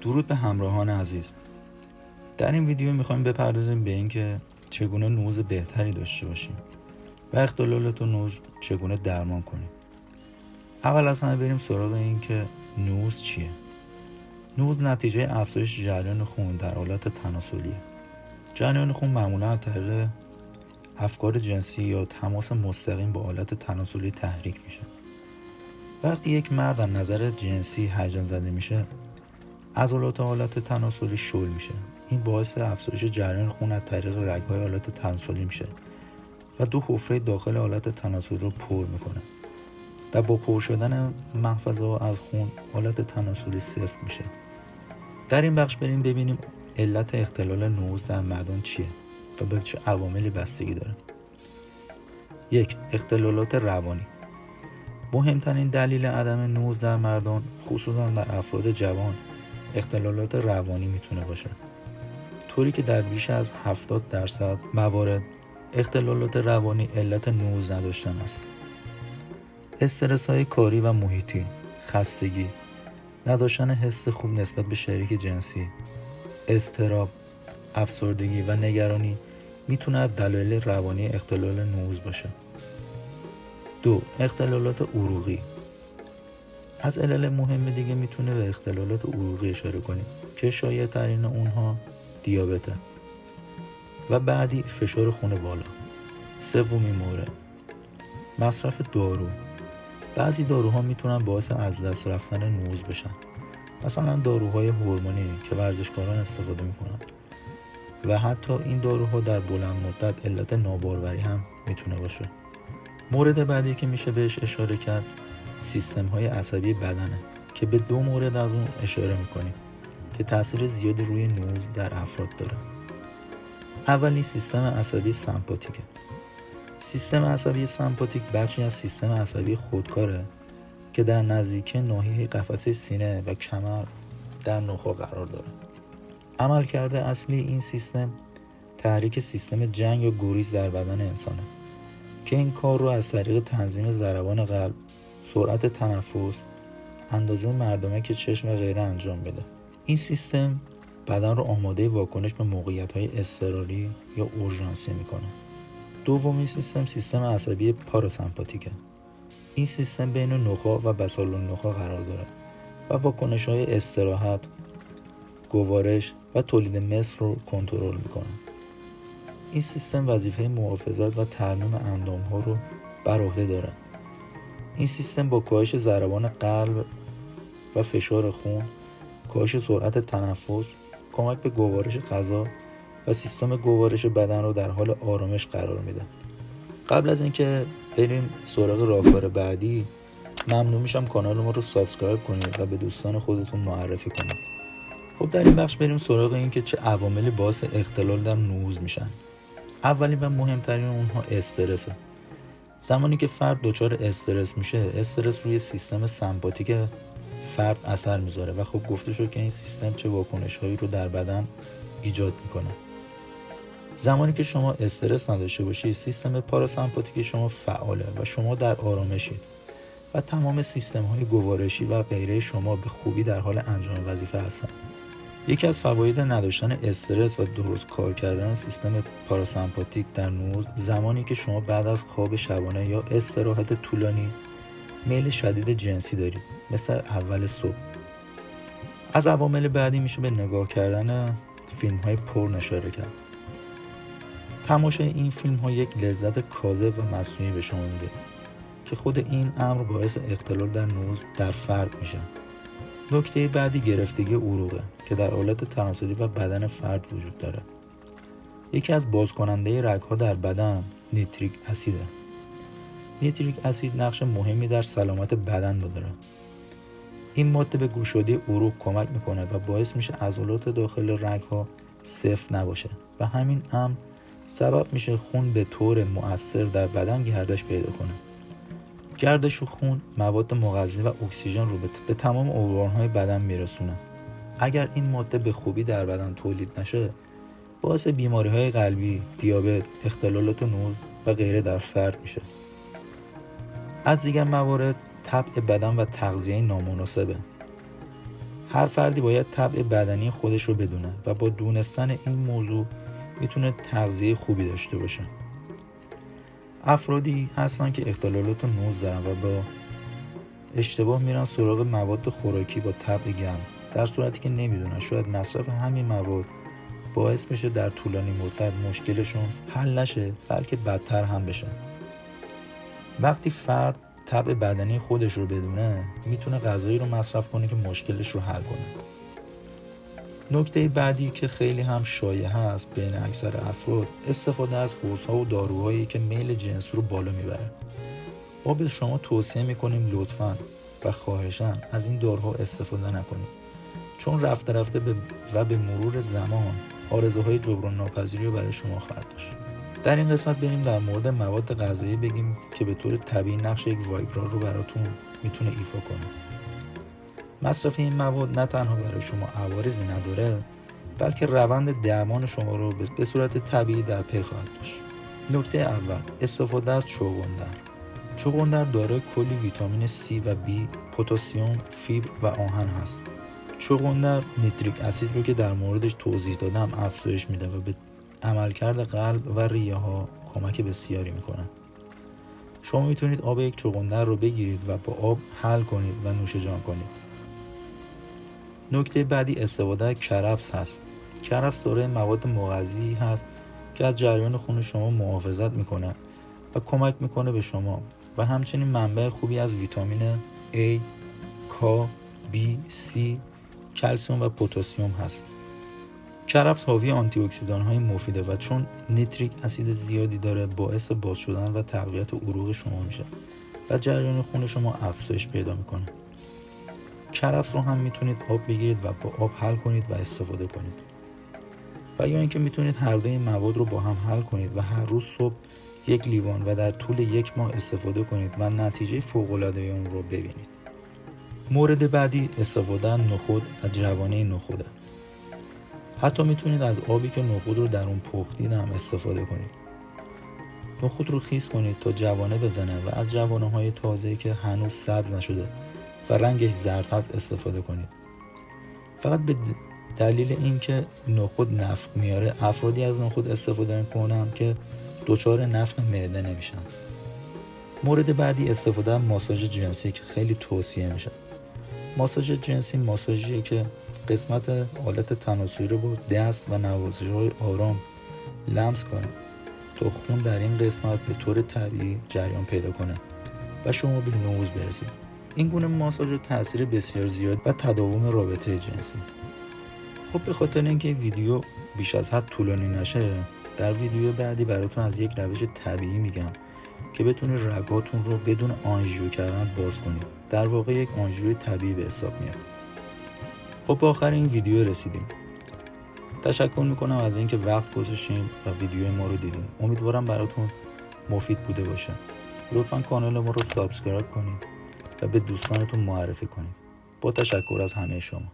درود به همراهان عزیز. در این ویدیو میخوایم بپردازیم به اینکه چگونه نوز بهتری داشته باشیم و اختلالات نوز چگونه درمان کنیم. اول از همه بریم سراغ این که نوز چیه. نوز نتیجه افزایش جریان خون در حالت تناسلیه. جریان خون معمولا از طریق افکار جنسی یا تماس مستقیم با آلت تناسلی تحریک میشه. وقتی یک مرد از نظر جنسی هیجان زده میشه، عضلات آلت تناسلی شل میشه. این باعث افزایش جریان خون از طریق رگ‌های آلت تناسلی میشه و دو حفره داخل آلت تناسلی رو پر میکنه و با پر شدن محفظه ها از خون آلت تناسلی صفر میشه. در این بخش بریم ببینیم علت اختلال نوز در معدن چیه و به چه عواملی بستگی داره. 1. اختلالات روانی. مهمترین دلیل عدم نوز در مردان، خصوصا در افراد جوان، اختلالات روانی میتونه باشه، طوری که در بیش از 70% موارد اختلالات روانی علت نوز نداشتن است. استرس های کاری و محیطی، خستگی، نداشتن حس خوب نسبت به شریک جنسی، اضطراب، افسردگی و نگرانی میتونه از دلایل روانی اختلال نوز باشه. 2. اختلالات عروقی. از علل مهم دیگه میتونه به اختلالات عروقی اشاره کنیم که شایع ترین اونها دیابته و بعدی فشار خون بالا. 3. مورد مصرف دارو. بعضی داروها میتونن باعث از دست رفتن نوز بشن، مثلا داروهای هورمونی که ورزشکاران استفاده میکنن و حتی این داروها در بلند مدت علت ناباروری هم میتونه باشه. مورد بعدی که میشه بهش اشاره کرد سیستم های عصبی بدنه که به 2 مورد از اون اشاره میکنیم که تاثیر زیادی روی نوز در افراد داره. اولی سیستم عصبی سمپاتیکه. سیستم عصبی سمپاتیک بخشی از سیستم عصبی خودکاره که در نزدیکی ناحیه قفسه سینه و کمر در نخاع قرار داره. عملکرد اصلی این سیستم تحریک سیستم جنگ یا گریز در بدن انسانه که این کار رو از طریق تنظیم ضربان قلب، سرعت تنفس، اندازه مردمک چشم و غیره انجام بده. این سیستم بدن رو آماده واکنش به موقعیت‌های اضطراری یا اورژانسی میکنه. دومین سیستم عصبی پاراسمپاتیکه. این سیستم بین نخاع و بسال‌النخاع قرار داره و واکنش‌های استراحت، گوارش و تولید مثل رو کنترل میکنه. این سیستم وظیفه محافظت و ترمیم اندام‌ها رو بر عهده داره. این سیستم با کاهش ضربان قلب و فشار خون، کاهش سرعت تنفس، کمک به گوارش غذا و سیستم گوارش بدن رو در حال آرامش قرار میده. قبل از اینکه بریم سراغ راهکار بعدی، ممنون میشم کانال ما رو سابسکرایب کنید و به دوستان خودتون معرفی کنید. خب در این بخش بریم سراغ این که چه عواملی باعث اختلال در نوز میشن. اولین و مهمترین اونها استرسه. زمانی که فرد دچار استرس میشه، استرس روی سیستم سمپاتیک فرد اثر میذاره و خب گفته شد که این سیستم چه واکنش‌هایی رو در بدن ایجاد میکنه. زمانی که شما استرس نداشته باشید، سیستم پاراسمپاتیک شما فعاله و شما در آرامشید و تمام سیستم‌های گوارشی و غیره شما به خوبی در حال انجام وظیفه هستند. یکی از فواید نداشتن استرس و درست کار کردن سیستم پاراسمپاتیک در نوز، زمانی که شما بعد از خواب شبانه یا استراحت طولانی میل شدید جنسی دارید، مثل اول صبح. از عوامل بعدی میشه به نگاه کردن فیلم‌های پورن اشاره کرد. تماشای این فیلم‌ها یک لذت کاذب و مصنوعی به شما میده که خود این امر باعث اختلال در نوز در فرد میشه. نکته بعدی گرفتگی عروقه که در آلت تناسلی و بدن فرد وجود داره. یکی از بازکننده رگ‌ها در بدن نیتریک اسیده. نیتریک اسید نقش مهمی در سلامت بدن داره. این ماده به گشودی عروق کمک میکنه و باعث میشه عضلات داخل رگ‌ها صفر نباشه و همین امر سبب میشه خون به طور مؤثر در بدن گردش پیدا کنه. گردش خون مواد مغذی و اکسیژن رو به تمام ارگان‌های بدن میرسونه. اگر این ماده به خوبی در بدن تولید نشه، باعث بیماری‌های قلبی، دیابت، اختلالات نوز و غیره در فرد میشه. از دیگر موارد طبع بدن و تغذیه نامناسبه. هر فردی باید طبع بدنی خودش رو بدونه و با دونستن این موضوع میتونه تغذیه خوبی داشته باشه. افرادی هستن که اختلالات نوز دارن و با اشتباه میرن سراغ مواد خوراکی با طبع گرم، در صورتی که نمیدونن شاید مصرف همین مواد باعث میشه در طولانی مدت مشکلشون حل نشه بلکه بدتر هم بشه. وقتی فرد طبع بدنی خودش رو بدونه میتونه غذایی رو مصرف کنه که مشکلش رو حل کنه. نکته بعدی که خیلی هم شایع هست بین اکثر افراد استفاده از قرص‌ها و داروهایی که میل جنسی رو بالا میبره. ما به شما توصیه میکنیم لطفاً و خواهشاً از این داروها استفاده نکنید، چون رفته رفته و به مرور زمان آرزوهای جبران ناپذیری رو برای شما خواهد داشت. در این قسمت بریم در مورد مواد غذایی بگیم که به طور طبیعی نقش یک وایبرا رو براتون میتونه ایفا کنه. مصرف این مواد نه تنها برای شما عوارضی نداره بلکه روند درمان شما رو به صورت طبیعی در پی خواهد داشت. نکته اول، استفاده از چغندر. چغندر دارای کلی ویتامین C و B، پتاسیم، فیبر و آهن هست. چغندر نیتریک اسید رو که در موردش توضیح دادم افزایش میده و به عملکرد قلب و ریه ها کمک بسیاری میکنه. شما میتونید آب یک چغندر رو بگیرید و با آب حل کنید و نوش جان کنید. نکته بعدی استفاده از کرفس هست. کرفس دارای مواد مغذی هست که از جریان خون شما محافظت میکنه و کمک میکنه به شما و همچنین منبع خوبی از ویتامین A، K، B، C، کلسیم و پتاسیم هست. کرفس حاوی آنتی اکسیدان های مفیده و چون نیتریک اسید زیادی داره باعث باز شدن و تقویت عروق شما میشه و جریان خون شما افزایش پیدا میکنه. کرفس رو هم میتونید آب بگیرید و با آب حل کنید و استفاده کنید. و یا اینکه میتونید هر دو این مواد رو با هم حل کنید و هر روز صبح یک لیوان و در طول 1 ماه استفاده کنید و نتیجه فوق‌العاده اون رو ببینید. مورد بعدی استفاده از نخود و جوانه نخوده. حتی میتونید از آبی که نخود رو در اون پختید هم استفاده کنید. نخود رو خیس کنید تا جوانه بزنه و از جوانه های تازه‌ای که هنوز سبز نشده و رنگش زرد هست استفاده کنید. فقط به دلیل اینکه نخود نفخ میاره افرادی از نخود استفاده میکنن که دچار نفخ معده نمیشن. مورد بعدی استفاده از ماساژ جنسی که خیلی توصیه میشه. ماساژ جنسی ماساژیه که قسمت آلت تناسلی رو با دست و نوازش‌های آرام لمس کنه تا خون در این قسمت به طور طبیعی جریان پیدا کنه و شما به نوز برسید. این گونه ماساژ تاثیر بسیار زیاد و تداوم رابطه جنسی. خب به خاطر اینکه ویدیو بیش از حد طولانی نشه در ویدیو بعدی براتون از یک روش طبیعی میگم که بتونید رگاتون رو بدون آنژیو کردن باز کنید. در واقع یک آنژیو طبیعی به حساب میاد. خب به آخر این ویدیو رسیدیم. تشکر میکنم از اینکه وقت گذاشتین و ویدیوی ما رو دیدین. امیدوارم براتون مفید بوده باشه. لطفاً کانال ما رو سابسکرایب کنید و به دوستانتون معرفی کنید. با تشکر از همه شما.